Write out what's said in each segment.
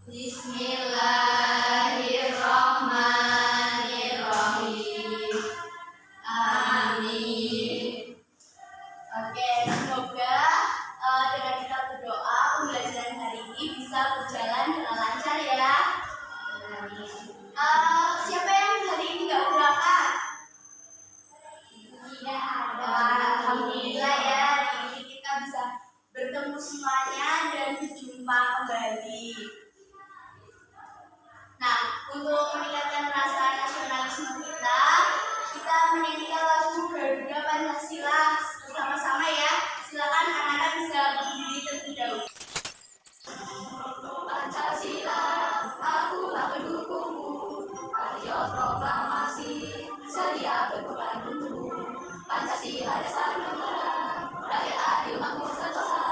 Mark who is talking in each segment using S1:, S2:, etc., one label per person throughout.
S1: Bismillahirrahmanirrahim. Amin. Oke, semoga dengan kita berdoa pembelajaran hari ini bisa berjalan dengan lancar ya. Siapa yang hari ini nggak berangkat? Tidak ada. Alhamdulillah ya, hari ini kita bisa bertemu semuanya dan berjumpa kembali. Nah, untuk meningkatkan rasa nasionalisme kita menyanyikan lagu Garuda Pancasila bersama-sama ya. Silakan anak-anak bisa berdiri terlebih dahulu. Pancasila, akulah pendukungmu. Patriot proklamasi, sedia berkorban untukmu. Pancasila dasar negara, rakyat adil makmur sentosa,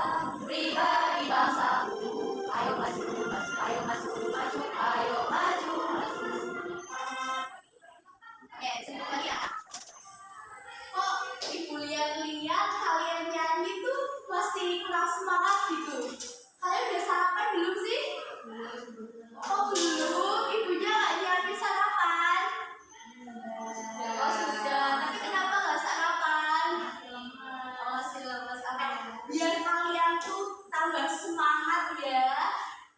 S1: pribadi bangsaku. Ayo maju, maju, ayo maju, maju, ayo maju, maju. Oke, sebelum lagi ya. Kok ibu lihat-lihat kalian nyanyi tuh masih kurang semangat gitu? Kalian udah sarapan belum sih? Oh belum, ibunya nggak nyiapin sarapan? Oh sudah, tapi kenapa nggak sarapan? Oh masih lemes. Biar kalian tuh tambah semangat ya.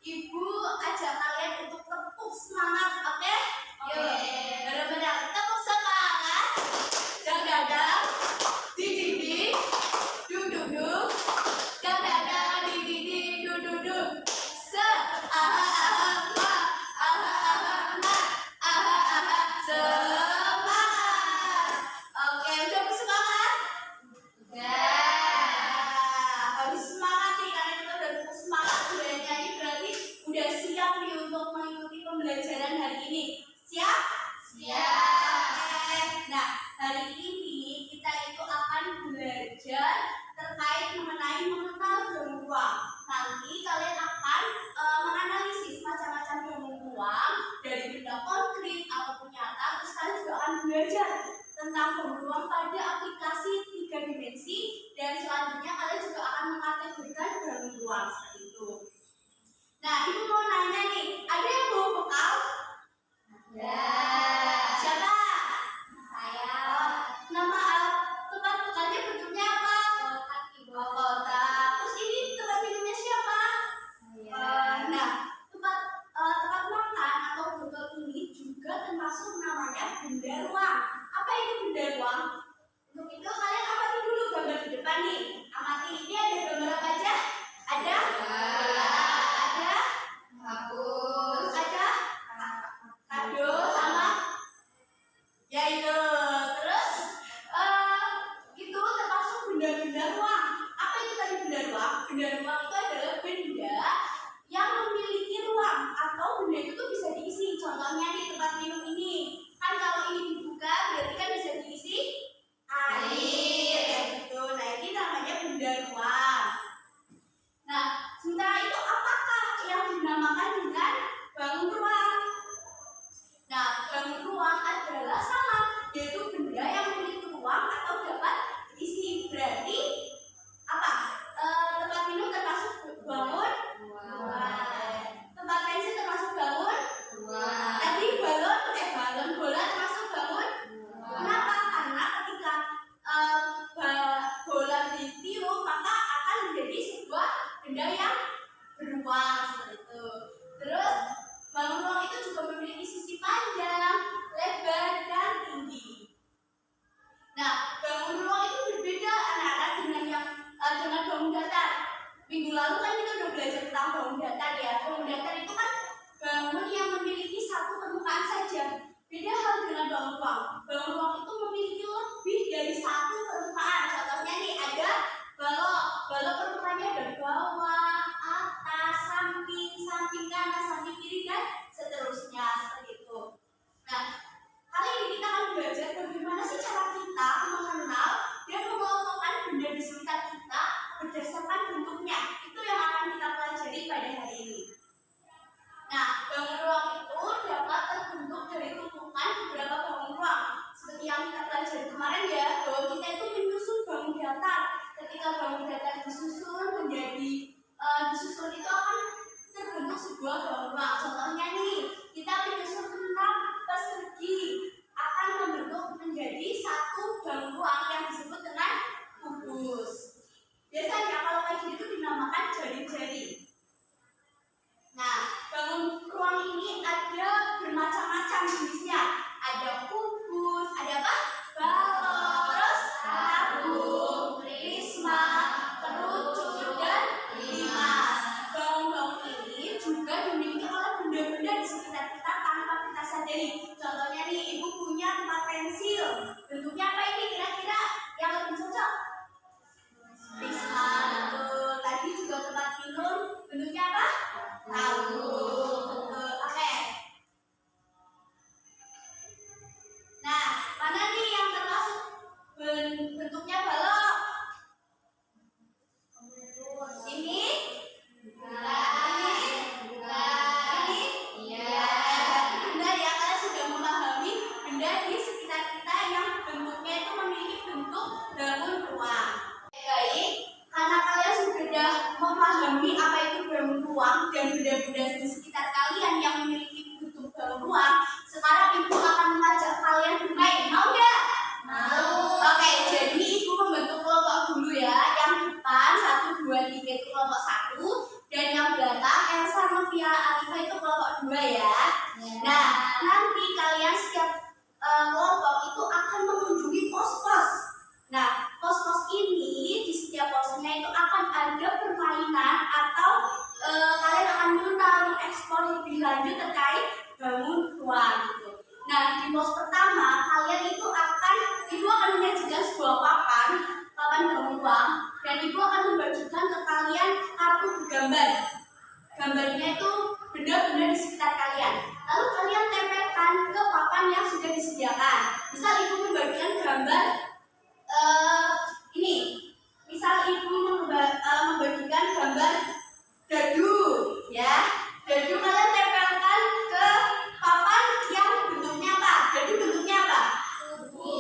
S1: Ibu ajak kalian untuk tepuk semangat, oke? Yuk, benar-benar tepuk semangat. Dang-dang, ding-ding-ding, duduk-duduk. Dang-dang, ding-ding-ding, duduk-duduk. Se-aha-aha-ma, aha-aha-ma, aha-aha, semangat. Oke, udah bersemangat? Habis semangat nih, karena kita udah tepuk semangat, udah nyanyi, berarti udah siap nih untuk mengikuti pembelajaran hari ini. Siap? Siap. Nah, hari ini kita itu akan belajar terkait mengenai mengenal bangun ruang. Nanti kalian akan menganalisis macam-macam bangun ruang dari benda konkret ataupun nyata. Terus kalian juga akan belajar tentang bangun ruang pada aplikasi 3 dimensi, dan selanjutnya kalian juga akan mengkategorikan bangun ruang seperti itu. Nah, ibu mau nanya nih, ada yang bawa bekal? Ya. Siapa? Saya. Nama tempat bekalnya bentuknya apa? Kotak, ibu. Kotak. Terus ini tempat minumnya siapa? Saya. Nah, tempat makan atau botol ini juga termasuk namanya benda ruang. Apa itu benda ruang? Untuk itu kalian amati dulu gambar di depan nih. Amati, ini ada gambar apa aja? Ada? Ada? Hapus. Ada? Kado sama? Ya itu. Terus itu termasuk benda-benda ruang. Apa itu tadi benda ruang? Benda ruang itu adalah benda yang memiliki ruang atau benda itu tuh bisa diisi. Contohnya di tempat minum ini. Kan kalau ini dibuka berarti kan bisa diisi air kayak gitu. Nah, ini namanya benda ruang. Nah, sementara itu apakah yang dinamakan dengan bangun ruang? Nah, bangun ruang adalah sama, yaitu benda yang memiliki ruang atau dapat diisi. Berarti apa? Tempat minum termasuk bangun ruang. Tempat pensil termasuk bangun ruang. Tadi balon bola termasuk bangun ruang. Kenapa? Karena ketika bola ditiup maka akan menjadi sebuah benda yang beruang seperti itu. Terus bangun ruang itu juga memiliki sisi panjang, lebar, dan tinggi. Nah, bangun ruang itu berbeda anak-anak dengan bangun datar. Minggu lalu kan kita udah belajar tentang bangun datar ya. Bangun datar itu kan bangun yang memiliki satu permukaan saja. Beda hal dengan bangun ruang. Bangun ruang itu memiliki lebih dari satu permukaan. Contohnya nih ada balok. Balok permukaannya ada bawah, atas, samping kanan, samping kiri, dan seterusnya seperti itu. Nah, kali ini kita akan belajar bagaimana sih cara kita mengenal dan mengelompokkan benda di sekitar kita berdasarkan bentuknya. Itu yang akan kita pelajari pada hari ini. Nah, bangun ruang itu dapat terbentuk dari tumpukan beberapa bangun ruang. Seperti yang kita pelajari kemarin ya, bahwa kita itu menyusun bangun datar. Ketika bangun datar disusun itu akan terbentuk sebuah bangun ruang. Sofia, Alifa itu kelompok 2 ya. Nah, nanti kalian setiap kelompok itu akan mengunjungi pos-pos. Nah, pos-pos ini di setiap posnya itu akan ada permainan atau kalian akan mengeksplor lebih lanjut terkait bangun ruang gitu. Nah, di pos pertama kalian itu ibu akan menyajikan sebuah papan bangun ruang, dan ibu akan membagikan ke kalian kartu gambar. Gambarnya itu benda-benda di sekitar kalian. Lalu kalian tempelkan ke papan yang sudah disediakan. Misal ibu membagikan gambar ini. Misal ibu membagikan gambar dadu, ya. Dadu kalian tempelkan ke papan yang bentuknya apa? Dadu bentuknya apa?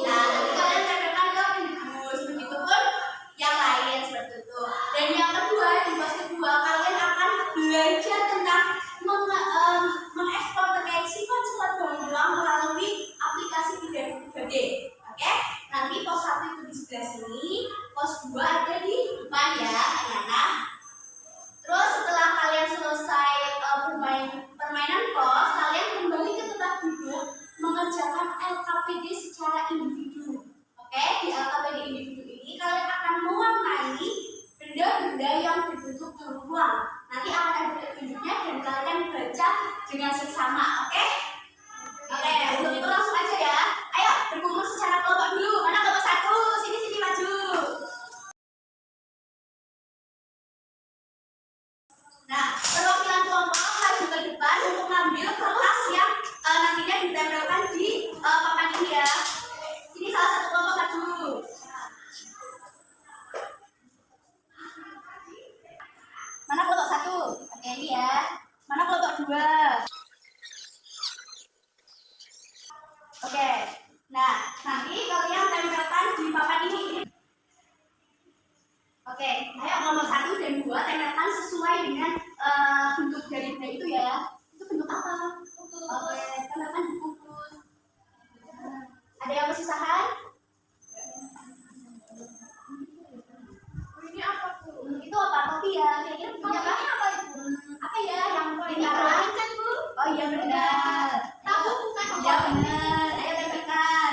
S1: Nah, nanti kalian tempelkan ke bungkus. Begitupun yang lain seperti itu. Dan yang kedua, di pos kedua kalian akan belajar tentang mengeksplor terkait sifat-sifat bangun ruang melalui aplikasi 3D. Oke? Nanti pos 1 itu di sebelah sini, pos 2 ada di depan ya, anak-anak. Terus setelah kalian selesai permainan pos, kalian kembali ke tempat duduk mengerjakan LKPD secara individu. Oke, di LKPD individu ini kalian akan mewarnai benda-benda yang berbentuk ruang. Nanti akan ada petunjuknya dan kalian baca dengan seksama. Oke? Oke, untuk itu langsung aja ya. Ayo berkumpul secara kelompok dulu. Mana kelompok 1? Sini maju. Nah, perwakilan kelompok maju ke depan untuk mengambil kertas yang nantinya ditempelkan di papan ini ya. Ini salah satu kelompok maju. Mana kelompok 1? Oke, ini ya. Mana kelompok 2? Oke. Nah, nanti kalian tempelkan di papan ini. Oke, ayo kelompok 1 dan 2 tempelkan sesuai dengan bentuk dari benda itu ya. Itu bentuk apa? Oke, tempelkan di bungkus. Ada yang kesusahan? Ini apa tuh? Itu apa? Topi ya? Kira-kira bentuknya apa itu? Apa ya yang ini kan Bu? Oh iya benar. Tahu bukan? Iya benar. Ayo tempelkan.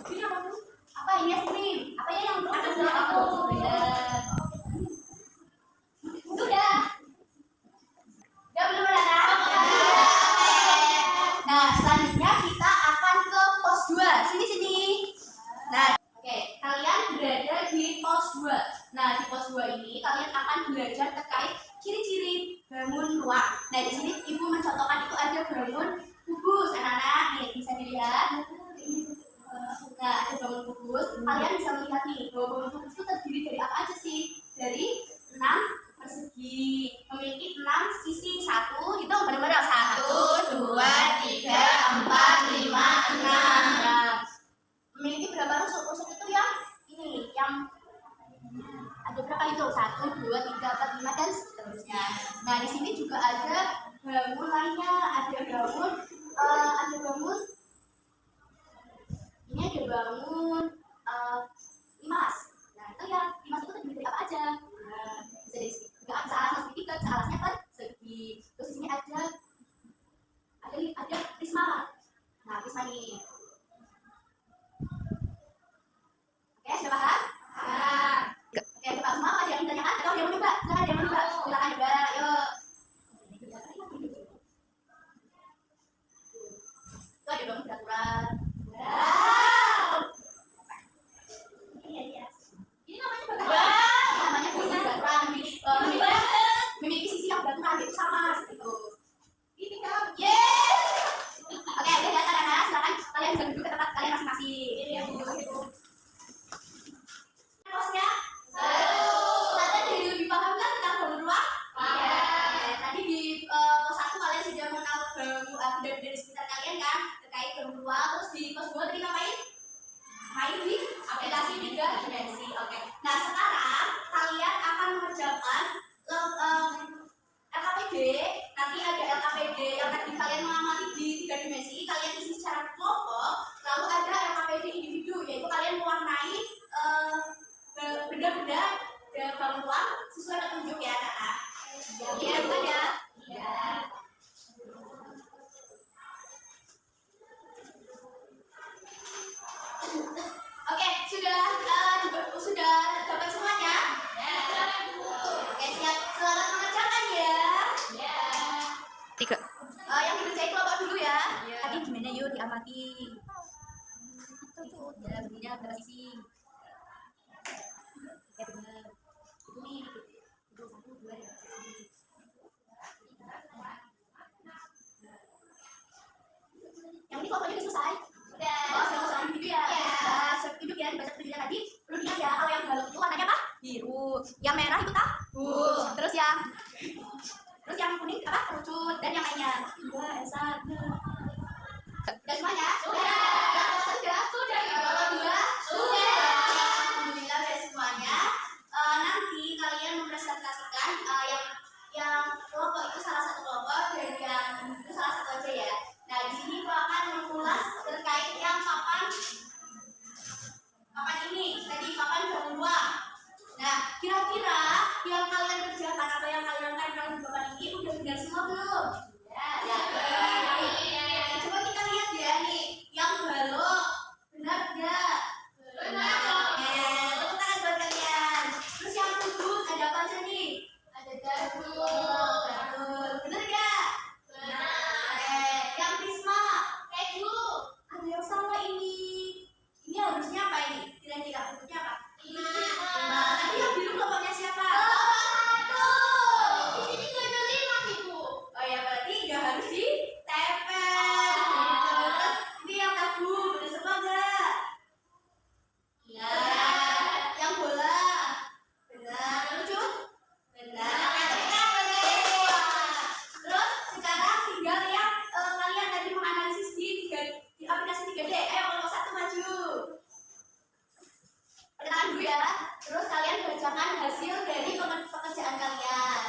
S1: Ini apa tuh? Apa ini es krim? Apa ya yang ada di aku? Sudah. Udah belum ada? Nah, selanjutnya kita akan ke pos 2. Sini. Nah, oke, kalian berada di pos 2. Nah, di pos 2 ini kalian akan belajar terkait ciri-ciri bangun ruang. Nah, di sini Ibu mencontohkan itu ada bangun kubus, anak-anak. Nih, bisa dilihat. Nah, ada bangun kubus. Kalian bisa melihat nih, bahwa bangun kubus itu terdiri dari apa aja sih? Dari 6 persegi. Memiliki 6 sisi. 1, itu benar-benar 1, 2, 3, 4, 5, 6. Nah, memiliki berapa rusuk itu yang ini, yang ada berapa itu? 1, 2, 3, 4, 5 dan seterusnya. Nah, di sini juga ada bangun lainnya, ada bangun ini ada bangun limas. Nah, itu yang limas itu terdiri dari apa aja? Nah, bisa dari segi sealas segitiga, sealasnya persegi. Terus di sini ada prisma. Nah, prisma ini. Oke, sudah paham? Oke, kita semua ada yang ditanyakan atau yang mau coba? Silakan coba. Yuk. Iya, bukan ya? Iya. Oke, sudah dapat semuanya? Ya. Oke, siap. Selamat mengerjakan ya. Ya.
S2: 3.
S1: Yang dikerjain kelompok dulu ya.
S2: Tadi gimana yuk diamati. Ya, begini berapa sisi? Ya benar. Itu nih. Itu 1, 2, 3 sisi.
S1: Yang ini kelompoknya udah selesai. Udah. Oh, sudah selesai gitu ya. Siap duduk ya, dibaca petunjuknya tadi. Perlu diingat ya, kalau yang balok itu warnanya apa?
S2: Biru.
S1: Yang merah itu tahu. Terus yang kuning apa? Kerucut dan yang lainnya. Dua, Esa. Sudah semuanya? Sudah. Sudah. Kalau dua? Sudah. Alhamdulillah sudah semuanya. Nanti kalian mempresentasikan yang kelompok itu salah satu kelompok dan yang itu salah satu aja ya. Nah, di sini aku akan mengulas terkait yang papan ini. Tadi papan bangun ruang. Nah, kira-kira yang kalian kerjakan atau yang kalian tempel di papan ini udah benar semua belum? Ya. Coba kita lihat ya nih, yang balok benar nggak? Benar. Oke, tepuk tangan buat kalian. Terus yang kudus ada apa aja nih? Ada garpu. Benar nggak? Benar. Yang prisma keju. Ada yang sama ini. Ini harusnya apa ini? Kira-kira bentuknya apa? Tapi yang biru kelompoknya siapa? Di sini nggak ada 5 ibu. Oh ya, berarti nggak harus ditempel. Terus ini yang tabu, bener semua nggak? Iya. Yang bola, benar. Lucu? Benar. Terus sekarang tinggal yang kalian tadi menganalisis di aplikasi 3D. Ayo kelompok 1 maju. Perkenalan dulu ya. Terus kalian bacakan hasil dari pekerjaan kalian.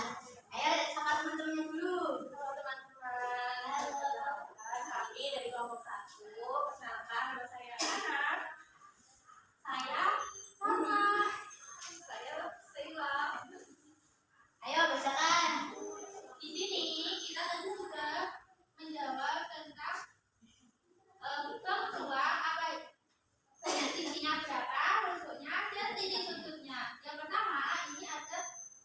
S1: Ayo sama teman-temannya dulu. Halo teman-teman. Kami dari kelompok 1. Perkenalkan, nama saya Anak. Saya Sama. Saya Sheila. Ayo bacakan. Di sini kita tadi sudah menjawab tentang bentuk ruang apa banyak sisinya berapa, rusuknya, dan titik sudutnya. Yang pertama ini ada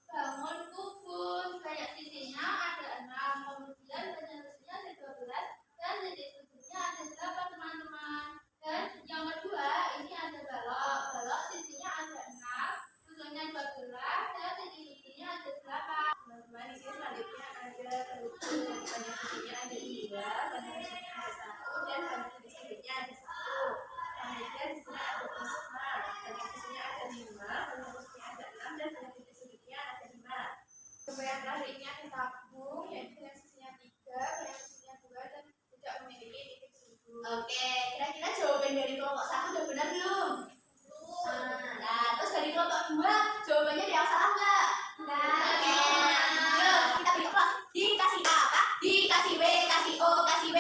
S1: bangun kubus, banyak sisinya ada 6, kemudian banyak rusuknya ada 12, dan titik sudutnya ada 8 teman-teman. Dan yang kedua ini ada balok sisinya ada 6, rusuknya 12, dan titik sudutnya ada 8. Teman-teman, di sini selanjutnya ada kerucut, banyak sisinya ada 2, banyak rusuknya ada 1, dan banyak titik sudutnya ada 1. Kemudian di sini ada prisma, banyak sisinya ada 5, banyak rusuknya ada 6, dan banyak titik sudutnya ada 5. Coba yang terakhir ini ada tabung, yaitu dengan sisinya 3, banyak sisinya 2, dan tidak memiliki titik sudut. Oke, kira-kira jawaban dari kelompok 1 udah benar belum? Nah, terus dari kelompok 2 jawabannya ada yang salah nggak? Oke, yuk kita beri kelas. Dikasih A apa? Dikasih B, kasih O, kasih B.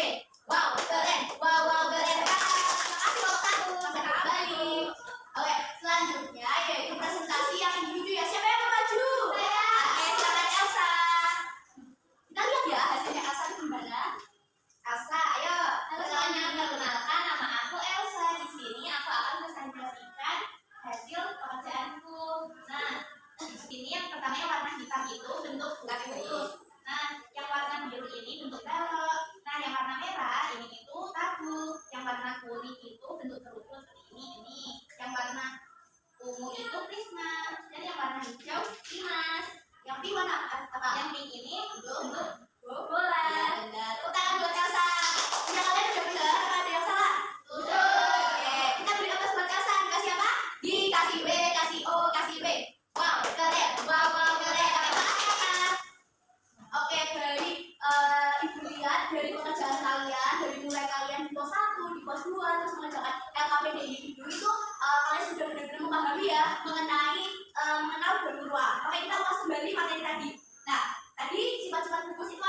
S1: Wow, keren. Wow, keren. Terima kasih kelompok 1. Sampai kembali. Oke, selanjutnya yaitu presentasi yang individu ya. Siapa yang mau maju? Oke, silakan Elsa. Kita lihat ya hasilnya Elsa itu gimana. Elsa, ayo.
S3: Halo semuanya, perkenalkan nama aku Elsa. Di sini aku akan presentasikan hasil pekerjaanku. Nah, di sini yang pertama yang warna hitam itu bentuk bulat lurus. Nah, yang warna biru ini bentuk balok. Nah, yang warna merah ini itu tabu. Yang warna kuning itu bentuk kerucut seperti ini. Yang warna ungu itu prisma. Dan yang warna hijau limas.
S1: Yang pink warna apa?
S3: Yang pink ini bentuk bola.
S1: Benar. Tepuk tangan buat Elsa. Punya kalian udah benar apa ada yang salah? Oke, kita beri aplaus buat Elsa. Dikasih apa? Dikasih B, kasih O, kasih B. Wow, keren. Wow, keren. Terima kasih. Oke, baik. Ibu lihat dari pekerjaan kalian, dari mulai kalian di pos 1, di pos 2, terus mengerjakan LKPD individu itu kalian sudah benar-benar memahami ya mengenal bangun ruang. Oke, kita ulas kembali materi tadi. Nah, tadi sifat-sifat gugus itu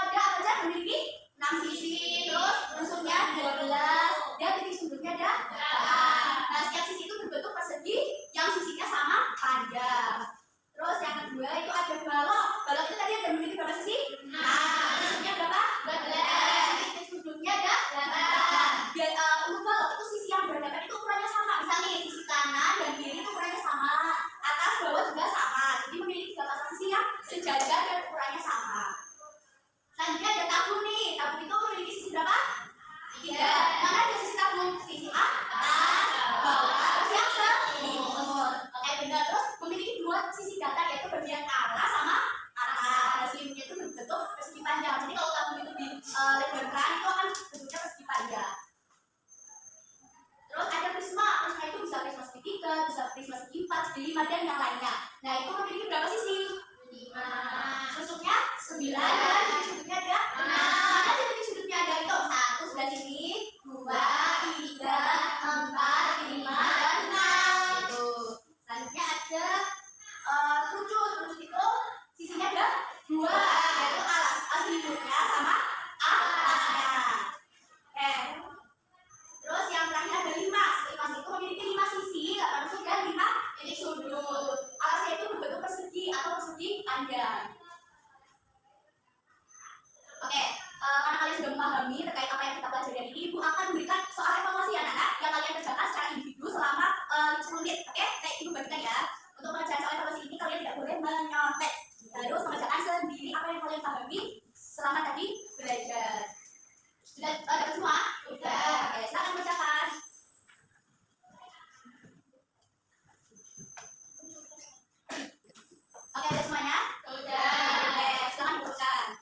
S1: 9 dan titik sudutnya ada 6. Mana titik sudutnya ada itu? 1 sebelah sini, 2, 3, 4, 5, dan 6. Tuh. Selanjutnya ada kerucut. Kerucut itu sisinya ada 2, yaitu alas selimutnya sama atasnya. Oke. Terus yang terakhir ada limas. Limas itu memiliki 5 sisi, 8 sudut dan 5 titik sudut. Alasnya itu berbentuk persegi atau persegi panjang. Oke, karena kalian sudah memahami terkait apa yang kita pelajari hari ini, Ibu akan memberikan soal evaluasi anak-anak yang kalian kerjakan secara individu selama 10 menit. Oke, kayak Ibu bagikan ya. Untuk pengerjaan soal evaluasi ini kalian tidak boleh menyontek. Harus mengerjakan sendiri apa yang kalian pahami selama tadi belajar. Sudah dapat semua? Sudah. Oke, silakan bacakan. Oke, ada semuanya? Sudah. Oke, silakan bukukan.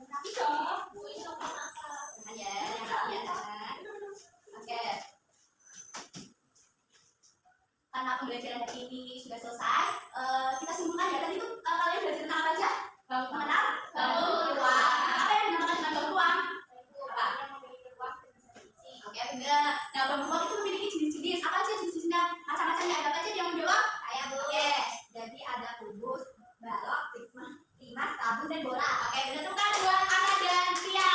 S1: Tapi dong, Bu, ini apa masalah? Nah, ya, yang rapi ya kan? Oke. Karena pembelajaran hari ini sudah selesai, kita simpulkan ya. Tadi itu kalian belajar tentang apa aja? Mengenal bangun ruang. Apa yang dinamakan dengan bangun ruang? Oke, benar. Nah, bangun ruang itu memiliki jenis-jenis. Apa aja jenis-jenisnya? Macam-macamnya ada apa aja yang menjawab?
S2: Saya Bu.
S1: Oke.
S2: Jadi ada kubus, balok, timas, tabung dan bola.
S1: Oke, benar tuh kan buat Ana dan Tia.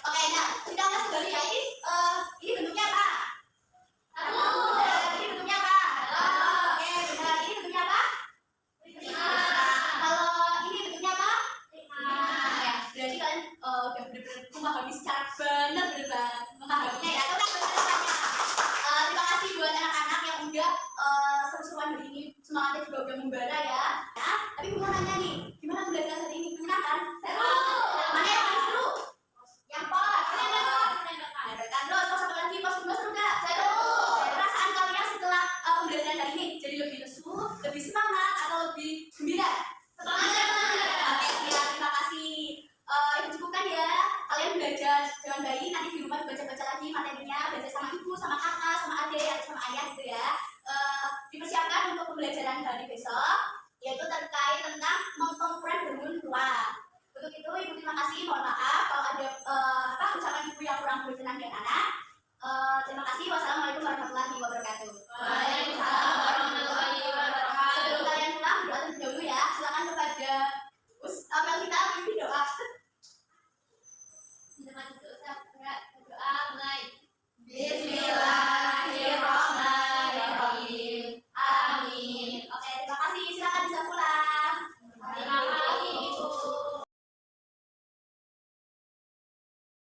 S1: Oke, nah kita ulas kembali ya. Ini bentuknya apa? Ini bentuknya apa? Oke, benar. Ini bentuknya apa? Kalau ini bentuknya apa? Ya, berarti kalian udah benar-benar memahami secara benar-benar memahaminya ya. Itu kan benar-benar. Terima kasih buat anak-anak yang udah seru-seruan hari ini, semangatnya juga udah membara ya. Nah, tapi gue mau nanya nih, gimana pembelajaran hari ini? Menyenangkan? Seru? Mana yang paling seru?
S2: Yang pos.
S1: Menyenangkan. Terus pos satu lagi, pos kedua seru nggak? Seru. Perasaan kalian setelah pembelajaran hari ini jadi lebih lesu, lebih semangat, atau lebih gembira?
S2: Semangat.
S1: Oke, siap. Terima kasih. Itu cukupkan ya. Kalian belajar dengan baik. Nanti di rumah dibaca-baca lagi materinya, belajar sama ibu, sama kakak, sama adik, atau sama ayah gitu ya. Dipersiapkan untuk pembelajaran hari besok, yaitu terkait tentang mengkonfront bangun ruang. Untuk itu, Ibu terima kasih. Mohon maaf kalau ada ucapan Ibu yang kurang berkenan di anak. Terima kasih. Wassalamualaikum warahmatullahi wabarakatuh.
S2: Waalaikumsalam warahmatullahi wabarakatuh.
S1: Sebelum kalian pulang, berdoa terlebih dahulu ya. Silakan kepada apel kita pimpin doa.
S2: Doa mulai.
S1: Bismillahirrahmanirrahim. Amin. Oke, terima kasih. Silakan bisa pulang.